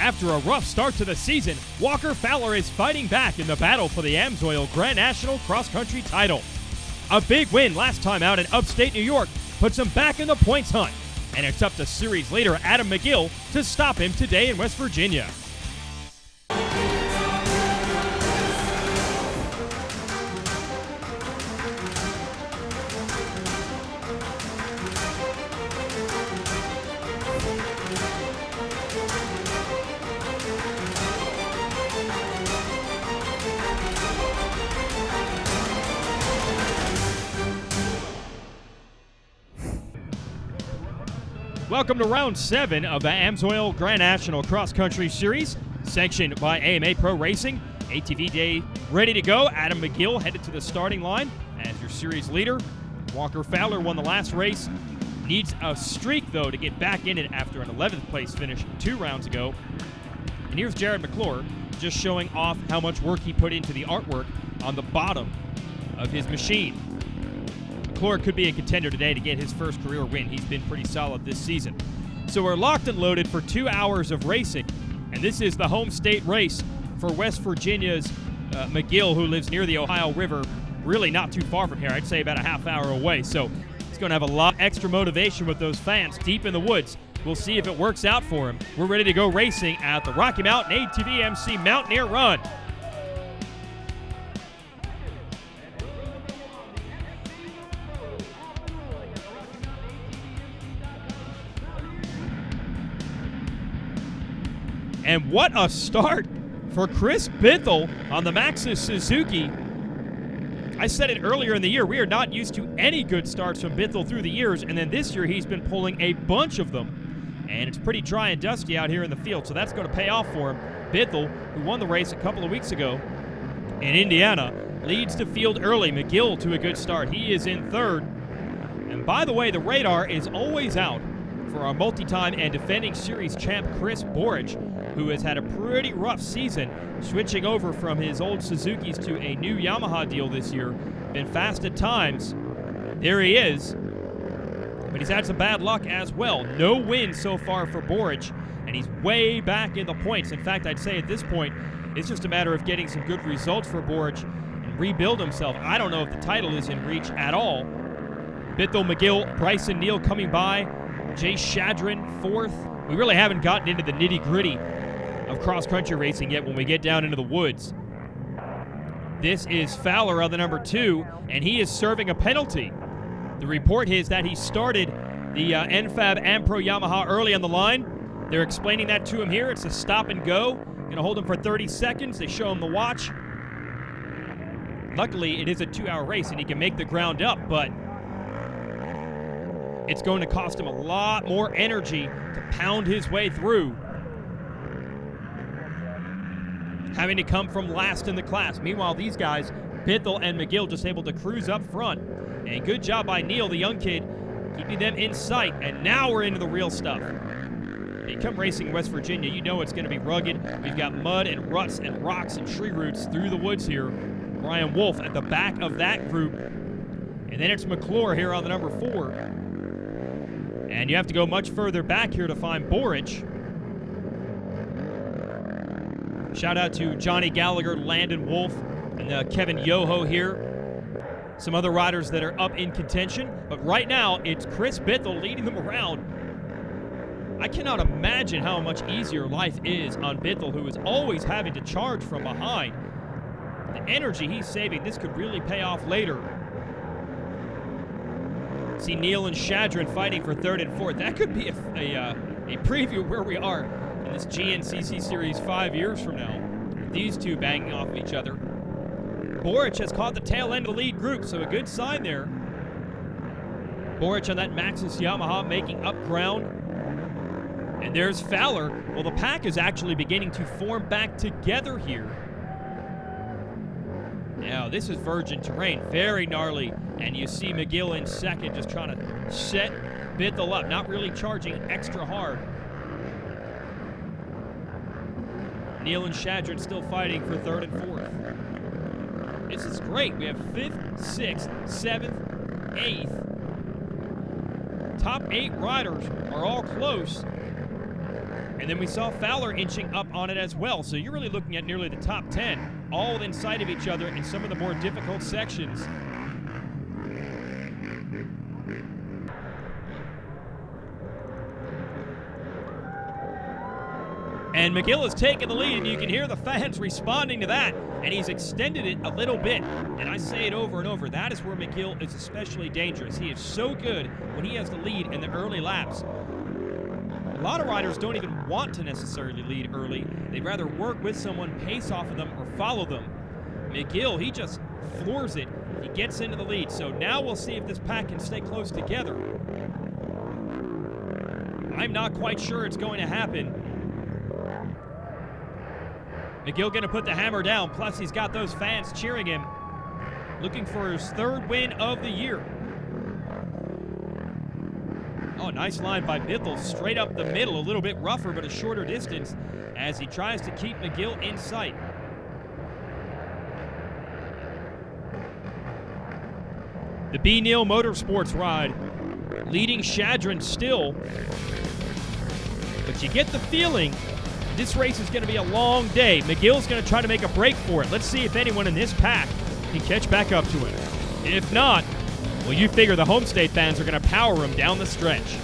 After a rough start to the season, Walker Fowler is fighting back in the battle for the AMSOIL Grand National Cross Country title. A big win last time out in upstate New York puts him back in the points hunt, and it's up to series leader Adam McGill to stop him today in West Virginia. Welcome to round 7 of the AMSOIL Grand National Cross Country Series, sanctioned by AMA Pro Racing. ATV Day ready to go. Adam McGill headed to the starting line as your series leader. Walker Fowler won the last race. Needs a streak, though, to get back in it after an 11th place finish 2 rounds ago. And here's Jared McClure just showing off how much work he put into the artwork on the bottom of his machine. McClure could be a contender today to get his first career win. He's been pretty solid this season. So we're locked and loaded for 2 hours of racing, and this is the home state race for West Virginia's McGill, who lives near the Ohio River, really not too far from here. I'd say about a half hour away. So he's going to have a lot extra motivation with those fans deep in the woods. We'll see if it works out for him. We're ready to go racing at the Rocky Mountain ATV MC Mountaineer Run. And what a start for Chris Bithell on the Maxxis Suzuki. I said it earlier in the year, we are not used to any good starts from Bithell through the years, and then this year he's been pulling a bunch of them. And it's pretty dry and dusty out here in the field, so that's going to pay off for him. Bithell, who won the race a couple of weeks ago in Indiana, leads the field early. McGill to a good start. He is in third. And by the way, the radar is always out for our multi-time and defending series champ Chris Borich, who has had a pretty rough season, switching over from his old Suzukis to a new Yamaha deal this year. Been fast at times. There he is. But he's had some bad luck as well. No wins so far for Borich, and he's way back in the points. In fact, I'd say at this point, it's just a matter of getting some good results for Borich and rebuild himself. I don't know if the title is in reach at all. Bithell, McGill, Bryson Neal coming by. Jay Shadrin, fourth. We really haven't gotten into the nitty-gritty of cross-country racing yet when we get down into the woods. This is Fowler on the number 2, and he is serving a penalty. The report is that he started the NFAB AmPro Yamaha early on the line. They're explaining that to him here. It's a stop and go. Going to hold him for 30 seconds. They show him the watch. Luckily, it is a 2-hour race, and he can make the ground up, but it's going to cost him a lot more energy to pound his way through, having to come from last in the class. Meanwhile, these guys, Bithell and McGill, just able to cruise up front. And good job by Neal, the young kid, keeping them in sight. And now we're into the real stuff. When you come racing West Virginia, you know it's going to be rugged. We've got mud and ruts and rocks and tree roots through the woods here. Brian Wolf at the back of that group. And then it's McClure here on the number 4. And you have to go much further back here to find Borich. Shout out to Johnny Gallagher, Landon Wolf, and Kevin Yoho here. Some other riders that are up in contention. But right now, it's Chris Bithell leading them around. I cannot imagine how much easier life is on Bithell, who is always having to charge from behind. The energy he's saving, this could really pay off later. See Neal and Shadrin fighting for 3rd and 4th. That could be a preview where we are in this GNCC Series 5 years from now. These two banging off of each other. Borich has caught the tail end of the lead group, so a good sign there. Borich on that Maxxis Yamaha making up ground. And there's Fowler. Well, the pack is actually beginning to form back together here. Now, this is virgin terrain, very gnarly, and you see McGill in second just trying to set Bithell up, not really charging extra hard. Neal and Shadrin still fighting for 3rd and 4th. This is great. We have 5th, 6th, 7th, 8th. Top 8 riders are all close. And then we saw Fowler inching up on it as well. So you're really looking at nearly the top 10, all within sight of each other in some of the more difficult sections. And McGill has taken the lead, and you can hear the fans responding to that, and he's extended it a little bit. And I say it over and over, that is where McGill is especially dangerous. He is so good when he has the lead in the early laps. A lot of riders don't even want to necessarily lead early. They'd rather work with someone, pace off of them, or follow them. McGill, he just floors it. He gets into the lead. So now we'll see if this pack can stay close together. I'm not quite sure it's going to happen. McGill going to put the hammer down, plus he's got those fans cheering him, looking for his third win of the year. Oh, nice line by Bithell, straight up the middle, a little bit rougher, but a shorter distance as he tries to keep McGill in sight. The B. Neal Motorsports ride, leading Shadron still, but you get the feeling this race is going to be a long day. McGill's going to try to make a break for it. Let's see if anyone in this pack can catch back up to him. If not, well, you figure the home state fans are going to power him down the stretch.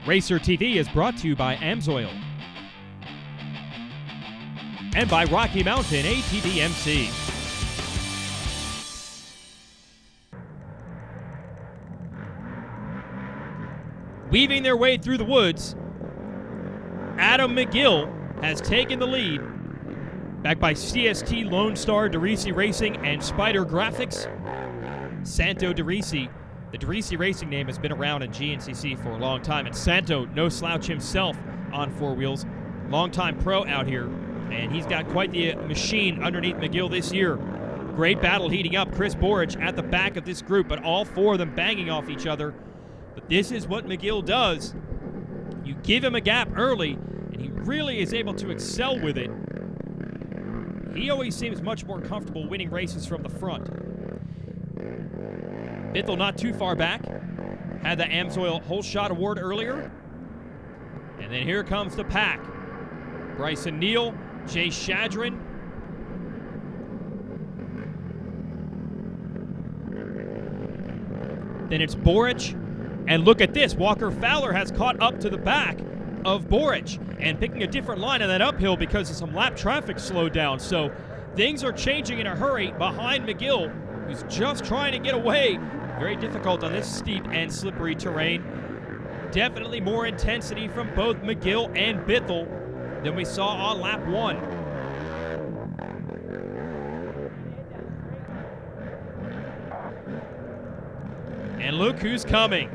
Racer TV is brought to you by AMSOIL and by Rocky Mountain ATV MC. Weaving their way through the woods, Adam McGill has taken the lead, backed by CST, Lonestar, DeRisi Racing, and Spider Graphics. Santo DeRisi. The DeRisi Racing name has been around in GNCC for a long time, and Santo, no slouch himself on four wheels, longtime pro out here, and he's got quite the machine underneath McGill this year. Great battle heating up. Chris Borich at the back of this group, but all four of them banging off each other. But this is what McGill does. You give him a gap early, and he really is able to excel with it. He always seems much more comfortable winning races from the front. Bithell not too far back. Had the AMSOIL Whole Shot Award earlier. And then here comes the pack. Bryson Neal, Jay Shadron. Then it's Borich. And look at this, Walker Fowler has caught up to the back of Borich and picking a different line on that uphill because of some lap traffic slowed down. So things are changing in a hurry behind McGill, who's just trying to get away. Very difficult on this steep and slippery terrain. Definitely more intensity from both McGill and Bithell than we saw on lap 1. And look who's coming.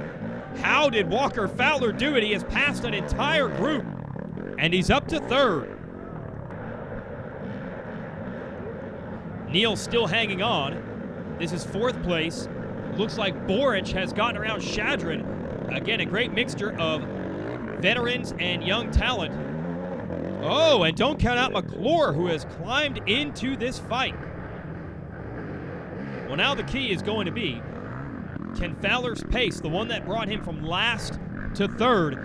How did Walker Fowler do it? He has passed an entire group, and he's up to third. Neal still hanging on. This is fourth place. Looks like Borich has gotten around Shadron. Again, a great mixture of veterans and young talent. Oh, and don't count out McClure, who has climbed into this fight. Well, now the key is going to be, can Fowler's pace, the one that brought him from last to third,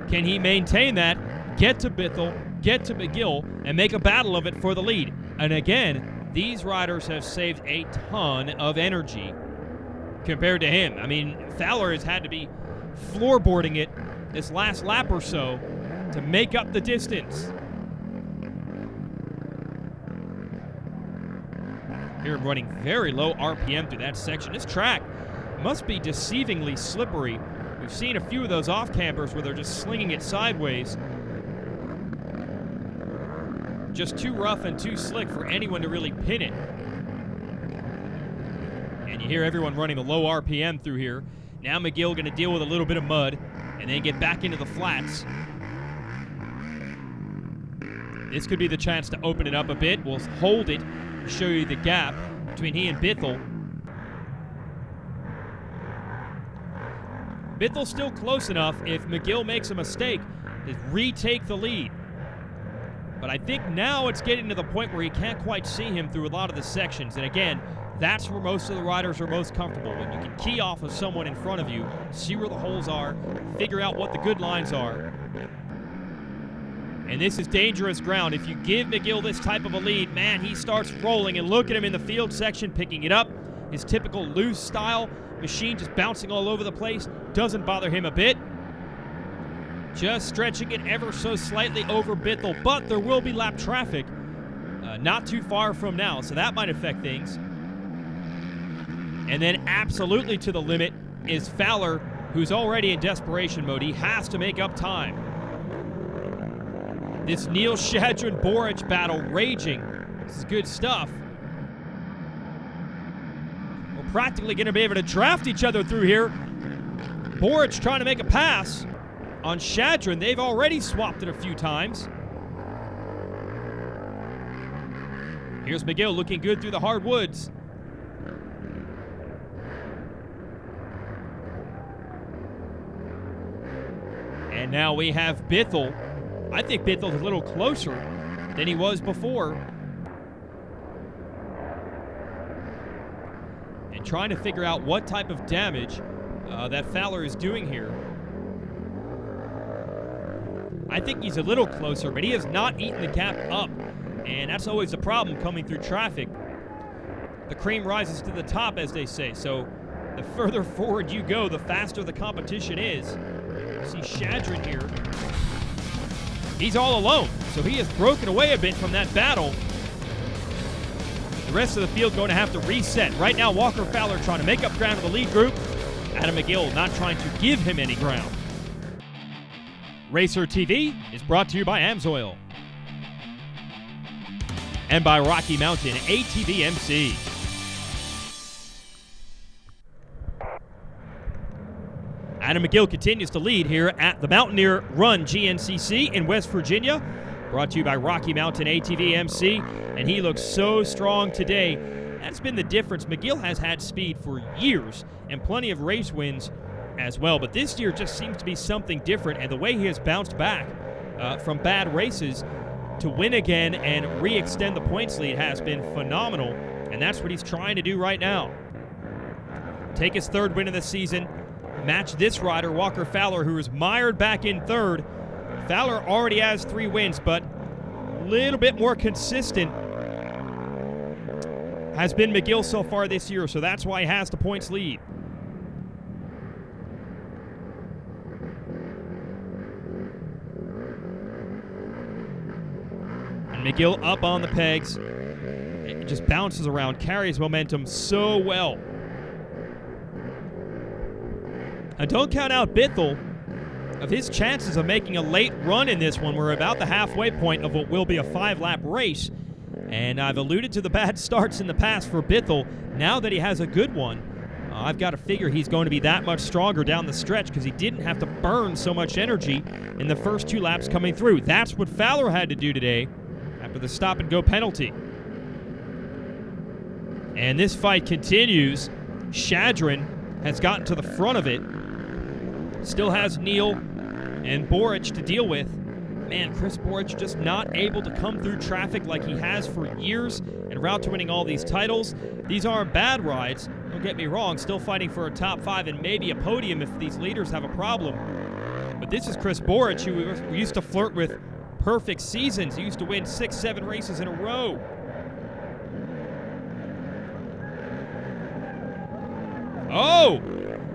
can he maintain that, get to Bithell, get to McGill, and make a battle of it for the lead? And again, these riders have saved a ton of energy compared to him. I mean, Fowler has had to be floorboarding it this last lap or so to make up the distance. Here running very low RPM through that section. This track must be deceivingly slippery. We've seen a few of those off-campers where they're just slinging it sideways. Just too rough and too slick for anyone to really pin it. And you hear everyone running the low RPM through here. Now McGill going to deal with a little bit of mud and then get back into the flats. This could be the chance to open it up a bit. We'll hold it to show you the gap between he and Bithell. Bithell's still close enough if McGill makes a mistake to retake the lead. But I think now it's getting to the point where you can't quite see him through a lot of the sections. And again, that's where most of the riders are most comfortable, when you can key off of someone in front of you, see where the holes are, figure out what the good lines are. And this is dangerous ground. If you give McGill this type of a lead, man, he starts rolling. And look at him in the field section, picking it up. His typical loose style machine, just bouncing all over the place. Doesn't bother him a bit. Just stretching it ever so slightly over Bithell. But there will be lap traffic not too far from now, so that might affect things. And then absolutely to the limit is Fowler, who's already in desperation mode. He has to make up time. This Neil Shadron-Boric battle raging. This is good stuff. We're practically going to be able to draft each other through here. Boric trying to make a pass on Shadron. They've already swapped it a few times. Here's McGill looking good through the hardwoods. And now we have Bithell. I think Bithell's a little closer than he was before. And trying to figure out what type of damage that Fowler is doing here. I think he's a little closer, but he has not eaten the gap up. And that's always a problem coming through traffic. The cream rises to the top, as they say. So the further forward you go, the faster the competition is. You see Shadron here. He's all alone, so he has broken away a bit from that battle. The rest of the field going to have to reset. Right now, Walker Fowler trying to make up ground in the lead group. Adam McGill not trying to give him any ground. Racer TV is brought to you by AMSOIL and by Rocky Mountain ATV MC. Adam McGill continues to lead here at the Mountaineer Run GNCC in West Virginia. Brought to you by Rocky Mountain ATV MC. And he looks so strong today. That's been the difference. McGill has had speed for years and plenty of race wins as well. But this year just seems to be something different. And the way he has bounced back from bad races to win again and re-extend the points lead has been phenomenal. And that's what he's trying to do right now. Take his third win of the season. Match this rider, Walker Fowler, who is mired back in third. Fowler already has 3 wins, but a little bit more consistent has been McGill so far this year, so that's why he has the points lead. And McGill up on the pegs. It just bounces around, carries momentum so well. And don't count out Bithell of his chances of making a late run in this one. We're about the halfway point of what will be a 5-lap race. And I've alluded to the bad starts in the past for Bithell. Now that he has a good one, I've got to figure he's going to be that much stronger down the stretch because he didn't have to burn so much energy in the first 2 laps coming through. That's what Fowler had to do today after the stop-and-go penalty. And this fight continues. Shadron has gotten to the front of it. Still has Neil and Boric to deal with. Man, Chris Boric just not able to come through traffic like he has for years en route to winning all these titles. These aren't bad rides, don't get me wrong, still fighting for a top 5 and maybe a podium if these leaders have a problem. But this is Chris Boric, who used to flirt with perfect seasons. He used to win 6-7 races in a row. Oh!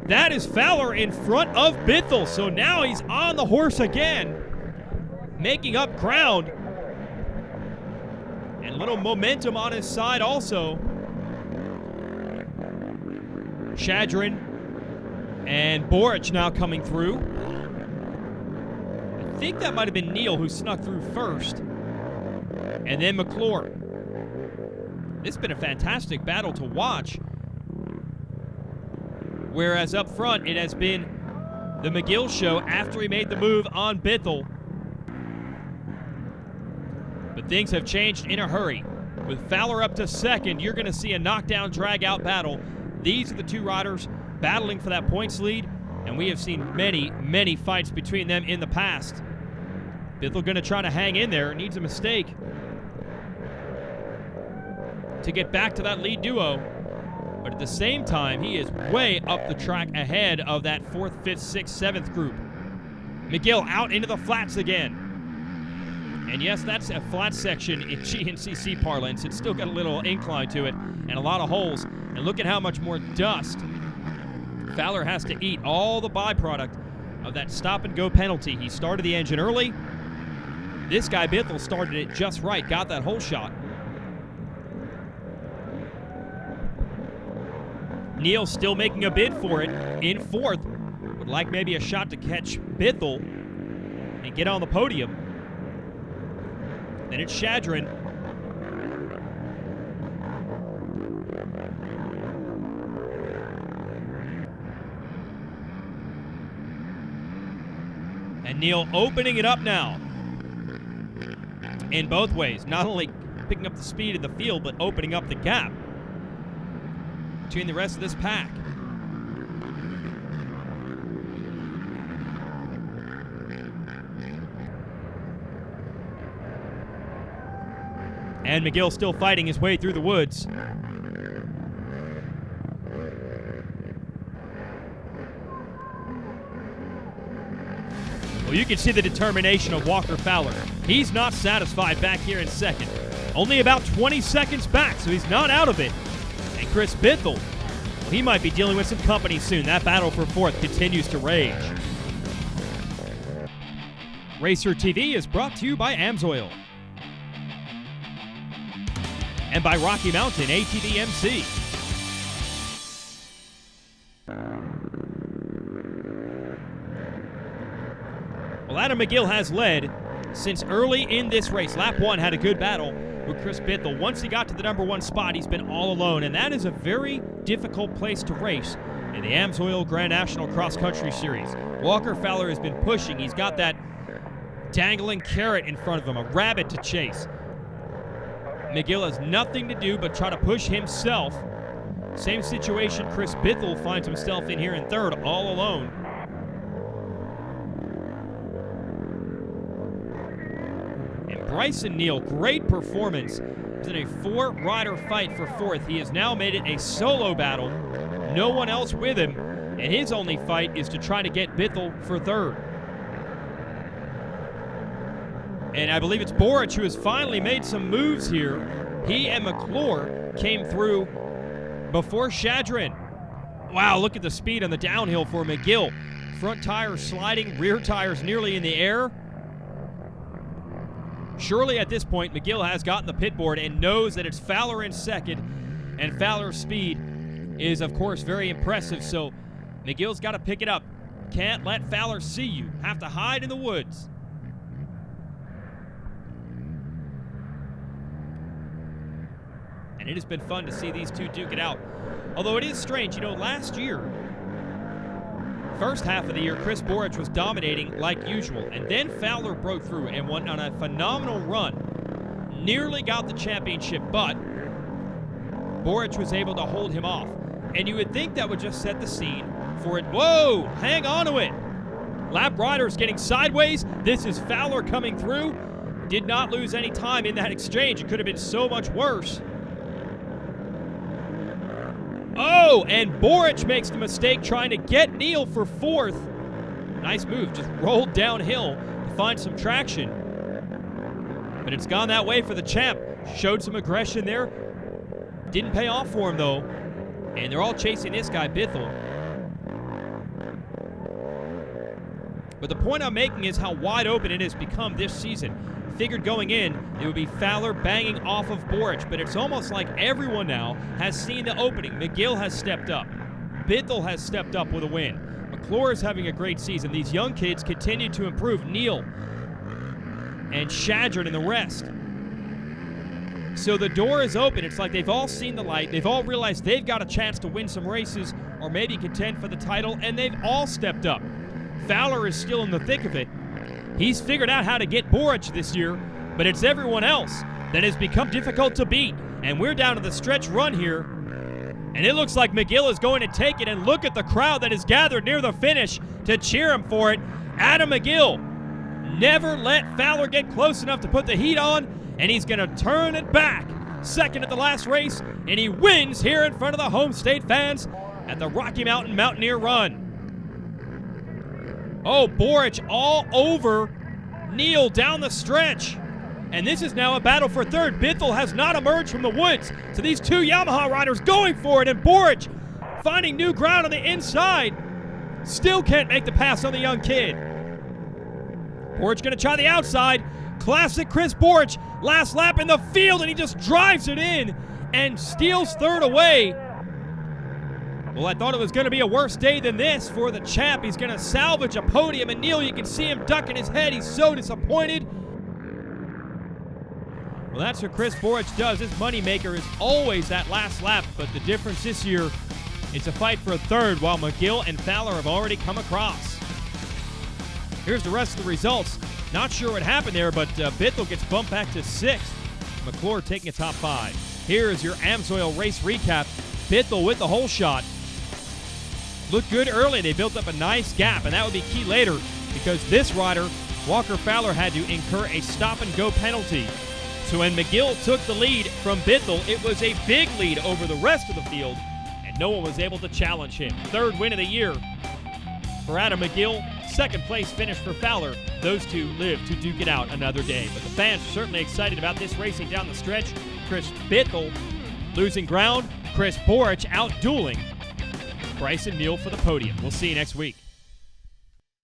That is Fowler in front of Bithell, so now he's on the horse again, making up ground. And a little momentum on his side also. Shadron and Boric now coming through. I think that might have been Neil who snuck through first. And then McClure. This has been a fantastic battle to watch. Whereas up front, it has been the McGill show after he made the move on Bithell. But things have changed in a hurry. With Fowler up to second, you're going to see a knockdown, drag-out battle. These are the 2 riders battling for that points lead, and we have seen many, many fights between them in the past. Bithell going to try to hang in there, needs a mistake to get back to that lead duo. But at the same time, he is way up the track ahead of that 4th, 5th, 6th, 7th group. McGill out into the flats again. And yes, that's a flat section in GNCC parlance. It's still got a little incline to it and a lot of holes. And look at how much more dust Fowler has to eat, all the byproduct of that stop-and-go penalty. He started the engine early. This guy, Bithell, started it just right, got that hole shot. Neal still making a bid for it in fourth. Would like maybe a shot to catch Bithell and get on the podium. Then it's Shadron. And Neal opening it up now in both ways. Not only picking up the speed of the field, but opening up the gap between the rest of this pack. And McGill still fighting his way through the woods. Well, you can see the determination of Walker Fowler. He's not satisfied back here in second. Only about 20 seconds back, so he's not out of it. And Chris Bithell, well, he might be dealing with some company soon. That battle for fourth continues to rage. Racer TV is brought to you by AMSOIL. And by Rocky Mountain ATV MC. Well, Adam McGill has led since early in this race. Lap 1 had a good battle with Chris Bithell. Once he got to the number 1 spot, he's been all alone, and that is a very difficult place to race in the AMSOIL Grand National Cross Country Series. Walker Fowler has been pushing. He's got that dangling carrot in front of him, a rabbit to chase. McGill has nothing to do but try to push himself. Same situation Chris Bithell finds himself in here in third, all alone. And Bryson Neal, great performance. He's in a 4-rider fight for fourth. He has now made it a solo battle. No one else with him. And his only fight is to try to get Bithell for third. And I believe it's Boric who has finally made some moves here. He and McClure came through before Shadron. Wow, look at the speed on the downhill for McGill. Front tires sliding, rear tires nearly in the air. Surely at this point, McGill has gotten the pit board and knows that it's Fowler in second. And Fowler's speed is, of course, very impressive. So McGill's got to pick it up. Can't let Fowler see you. Have to hide in the woods. And it has been fun to see these two duke it out. Although it is strange, you know, last year, first half of the year, Chris Boric was dominating like usual. And then Fowler broke through and went on a phenomenal run. Nearly got the championship, but Boric was able to hold him off. And you would think that would just set the scene for it. Whoa, hang on to it. Lap riders getting sideways. This is Fowler coming through. Did not lose any time in that exchange. It could have been so much worse. Oh, and Boric makes the mistake trying to get Neal for fourth. Nice move, just rolled downhill to find some traction. But it's gone that way for the champ. Showed some aggression there. Didn't pay off for him, though. And they're all chasing this guy, Bithell. But the point I'm making is how wide open it has become this season. Figured going in, it would be Fowler banging off of Boric, but it's almost like everyone now has seen the opening. McGill has stepped up. Bithell has stepped up with a win. McClure is having a great season. These young kids continue to improve. Neal and Shadron and the rest. So the door is open. It's like they've all seen the light. They've all realized they've got a chance to win some races or maybe contend for the title, and they've all stepped up. Fowler is still in the thick of it. He's figured out how to get Boric this year, but it's everyone else that has become difficult to beat. And we're down to the stretch run here, and it looks like McGill is going to take it. And look at the crowd that is gathered near the finish to cheer him for it. Adam McGill never let Fowler get close enough to put the heat on, and he's going to turn it back. Second at the last race, and he wins here in front of the home state fans at the Rocky Mountain Mountaineer Run. Oh, Boric all over Neal down the stretch. And this is now a battle for third. Bithell has not emerged from the woods. So these two Yamaha riders going for it, and Boric finding new ground on the inside. Still can't make the pass on the young kid. Boric gonna try the outside. Classic Chris Boric. Last lap in the field, and he just drives it in and steals third away. Well, I thought it was going to be a worse day than this for the champ. He's going to salvage a podium, and Neil, you can see him ducking his head. He's so disappointed. Well, that's what Chris Boric does. His moneymaker is always that last lap, but the difference this year, it's a fight for a third, while McGill and Fowler have already come across. Here's the rest of the results. Not sure what happened there, but Bithell gets bumped back to 6th. McClure taking a top 5. Here is your AMSOIL race recap. Bithell with the hole shot. Looked good early. They built up a nice gap, and that would be key later because this rider, Walker Fowler, had to incur a stop-and-go penalty. So when McGill took the lead from Bithell, it was a big lead over the rest of the field, and no one was able to challenge him. Third win of the year for Adam McGill. Second place finish for Fowler. Those two live to duke it out another day. But the fans are certainly excited about this racing down the stretch. Chris Bithell losing ground. Chris Boric out-dueling Bryce and Neal for the podium. We'll see you next week.